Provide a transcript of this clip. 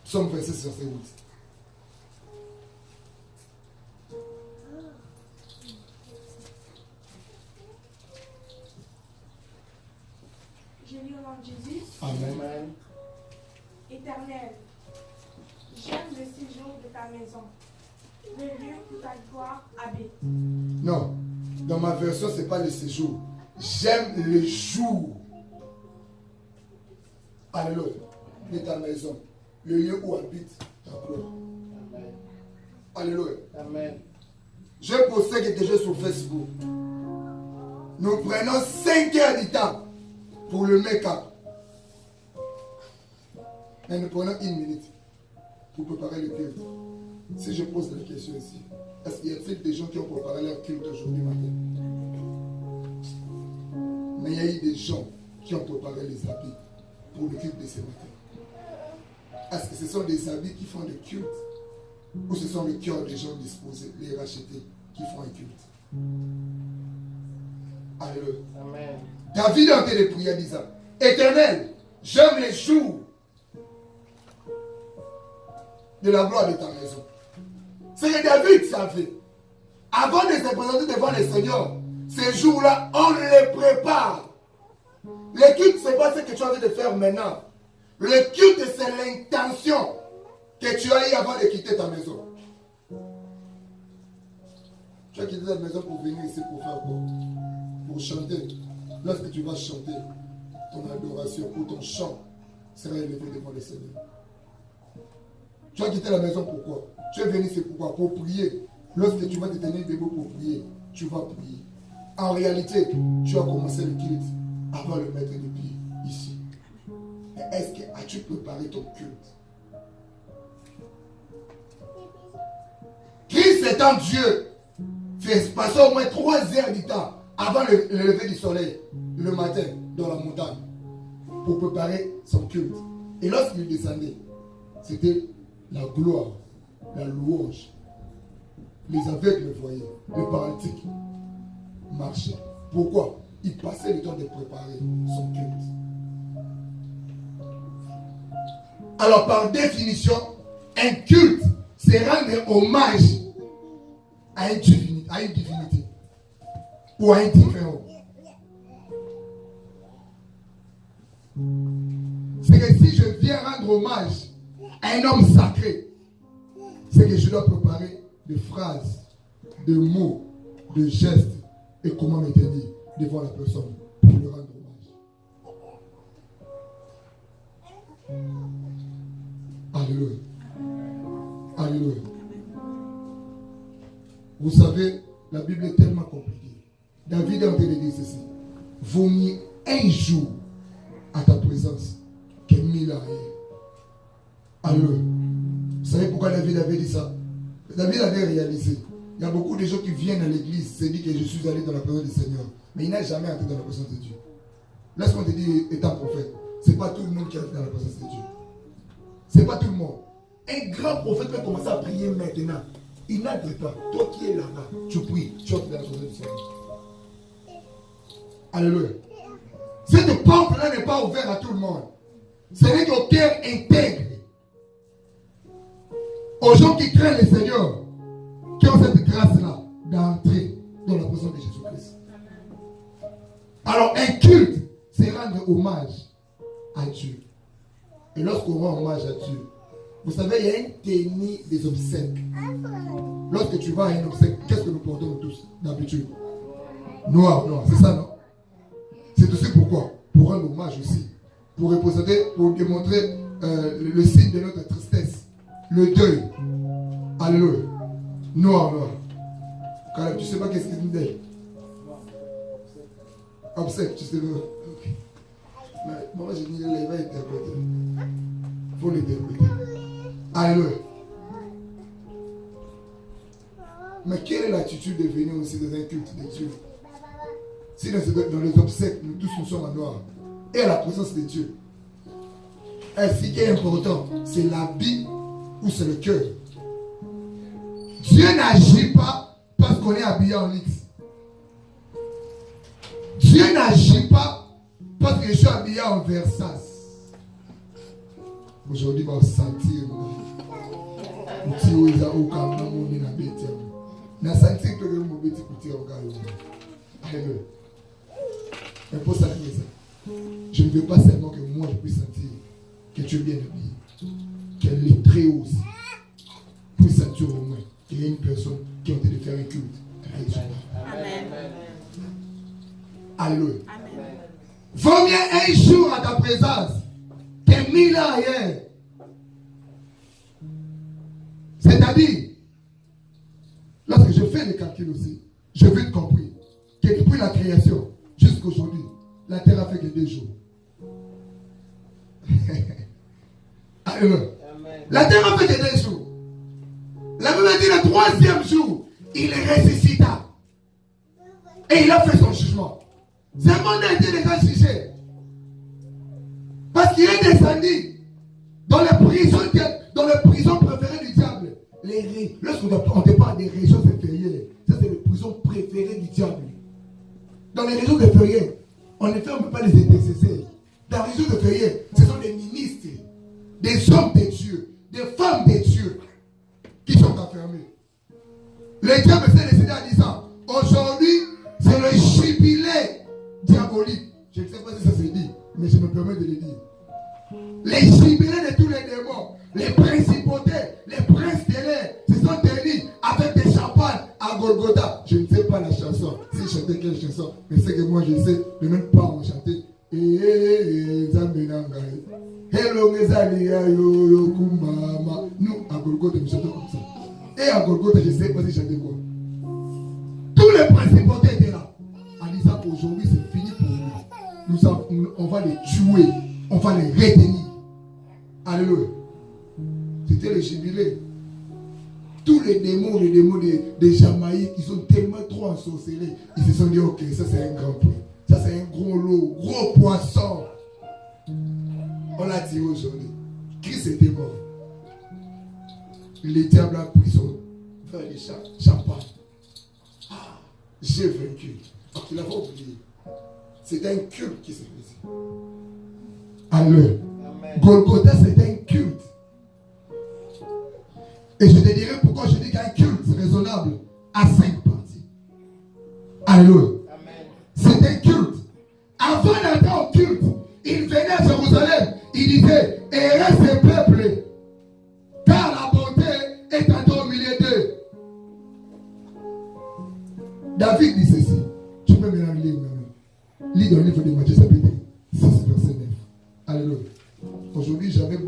Psaume 26, verset 8. Je lis au nom de Jésus. Amen. Éternel, j'aime le séjour de ta maison, le lieu où ta gloire habite. Non, dans ma version, ce n'est pas le séjour. J'aime le jour. Alléluia. De ta maison, le lieu où habite ta gloire. Alléluia. Amen. Je possède quelque chose sur Facebook. Nous prenons 5 heures du temps pour le make-up. Mais nous prenons 1 minute pour préparer le culte. Si je pose la question ici, est-ce qu'il y a des gens qui ont préparé leur culte aujourd'hui matin? Mais il y a eu des gens qui ont préparé les habits pour le culte de ce matin. Est-ce que ce sont des habits qui font le culte? Ou ce sont les cœurs des gens disposés, les rachetés, qui font un culte? Alléluia. Amen. David a été de prier en disant, Éternel, j'aime les jours de la gloire de ta maison. C'est que David savait. Avant de se présenter devant le Seigneur, ces jours-là, on les prépare. Le culte, ce n'est pas ce que tu as envie de faire maintenant. Le culte, c'est l'intention que tu as eu avant de quitter ta maison. Tu as quitté ta maison pour venir ici pour faire quoi? Pour chanter. Lorsque tu vas chanter, ton adoration ou ton chant sera élevé devant le Seigneur. Tu as quitté la maison pourquoi? Tu es venu ici pourquoi? Pour prier. Lorsque tu vas te tenir debout pour prier, tu vas prier. En réalité, tu as commencé le culte avant le maître de pied ici. Mais est-ce que as-tu préparé ton culte? Christ étant Dieu, fait passer au moins 3 heures du temps avant le lever du soleil, le matin, dans la montagne, pour préparer son culte. Et lorsqu'il descendait, c'était la gloire, la louange. Les aveugles le voyaient, les paralytiques marchaient. Pourquoi? Il passait le temps de préparer son culte. Alors, par définition, un culte, c'est rendre hommage à une divinité ou à un différent. C'est que si je viens rendre hommage à un homme sacré, c'est que je dois préparer des phrases, des mots, des gestes et comment me tenir devant la personne pour lui rendre hommage. Alléluia. Alléluia. Vous savez, la Bible est tellement compliquée. David a en train de dire ceci. Vaut mieux un jour à ta présence que 1000 ans ailleurs. Alléluia. Vous savez pourquoi David avait dit ça? David avait réalisé. Il y a beaucoup de gens qui viennent à l'église, se disent que je suis allé dans la présence du Seigneur. Mais il n'a jamais entré dans la présence de Dieu. Lorsqu'on te dit étant prophète, ce n'est pas tout le monde qui entre dans la présence de Dieu. Ce n'est pas tout le monde. Un grand prophète peut commencer à prier maintenant. Il n'entre pas. Toi qui es là-bas, tu pries, tu entres dans la présence du Seigneur. Alléluia. Cette porte-là n'est pas ouverte à tout le monde. Ce n'est qu'au cœur intègre. Aux gens qui craignent le Seigneur, qui ont cette grâce-là d'entrer dans la présence de Jésus-Christ. Alors, un culte, c'est rendre hommage à Dieu. Et lorsqu'on rend hommage à Dieu, vous savez, il y a une technique des obsèques. Lorsque tu vas à un obsèque, qu'est-ce que nous portons tous d'habitude? Noir, c'est ça, non? C'est aussi pourquoi? Pour rendre hommage aussi. Pour représenter, pour démontrer le signe de notre tristesse. Le deuil. Alléluia. Noir. Quand tu ne sais pas qu'est-ce qu'il dit. Obsèque, tu sais pas. Okay. Mais moi, je dis, il va interpréter. Il faut l'interpréter. Alléluia. Mais quelle est l'attitude de venir aussi dans un culte de Dieu? Si dans les obsèques, nous tous nous sommes en noir, et à la présence de Dieu, ce qui est important, c'est l'habit ou c'est le cœur. Dieu n'agit pas parce qu'on est habillé en X. Dieu n'agit pas parce que je suis habillé en Versace. Aujourd'hui, on va sentir. Si vous avez au calme, on est dans le bêtise. On a senti que vous avez écouté au calme. Alléluia. Mais pour ça, je ne veux pas seulement que moi je puisse sentir que tu es bien habillé. Que les très hauts aussi puissent sentir au moins qu'il y a une personne qui a envie de faire un culte. Amen. Alléluia. Vaut mieux un jour à ta présence que 1000 ans ailleurs. C'est-à-dire, lorsque je fais les calculs aussi, je veux te comprendre que depuis la création jusqu'à aujourd'hui, la terre a fait que 2 jours. Alléluia. La terre a fait que 2 jours. La Bible dit le 3e jour, il ressuscita. Et il a fait son jugement. Ce monde a été déjà jugé. Parce qu'il est descendu dans les prisons préférées du diable. Lorsqu'on te parle des régions inférieures, ça c'est les prisons préférées du diable. Dans les régions inférieures, en effet, on ne peut pas les intercesseurs. Dans les régions inférieures, ce sont des ministres, des hommes de Dieu, des femmes de Dieu qui sont enfermés. Le diable s'est décidé en disant, aujourd'hui, c'est le jubilé diabolique. Je ne sais pas si ça se dit, mais je me permets de le dire. Les jubilés de tous les démons, les principautés, les princes de l'air, se sont tenus avec des champagnes à Golgotha. Je ne sais pas la chanson, si je chantais quelle chanson, mais c'est que moi je sais, ne même pas en chanter. Nous, à Golgotha, nous chantons comme ça. Et à Golgotha, je ne sais pas si chanter quoi. Tous les principautés étaient là. En disant qu'aujourd'hui, c'est fini pour nous. On va les tuer. On va les retenir. Alléluia. C'était le jubilé. Tous les démons de Jamaïque, ils sont tellement trop ensorcelés. Ils se sont dit, ok, ça c'est un grand prix. Ça c'est un gros lot, gros poisson. On l'a tiré aujourd'hui. Christ était mort. Le diable a pris son verre de champagne. Ah, j'ai vaincu. Tu l'avais oublié. C'est un culte qui s'est fait. Alléluia. Golgotha, c'est un culte. Et je te dirai pourquoi je dis qu'un culte raisonnable a 5 parties. Alléluia. C'est un culte. Avant d'entrer au culte, il venait à Jérusalem. Il disait, errez ce peuple, car la bonté est en au milieu d'eux. David dit ceci. Tu peux me lire maintenant. Lis dans le livre de Matthieu chapitre 6, verset 9. Alléluia. Aujourd'hui, j'avais beaucoup.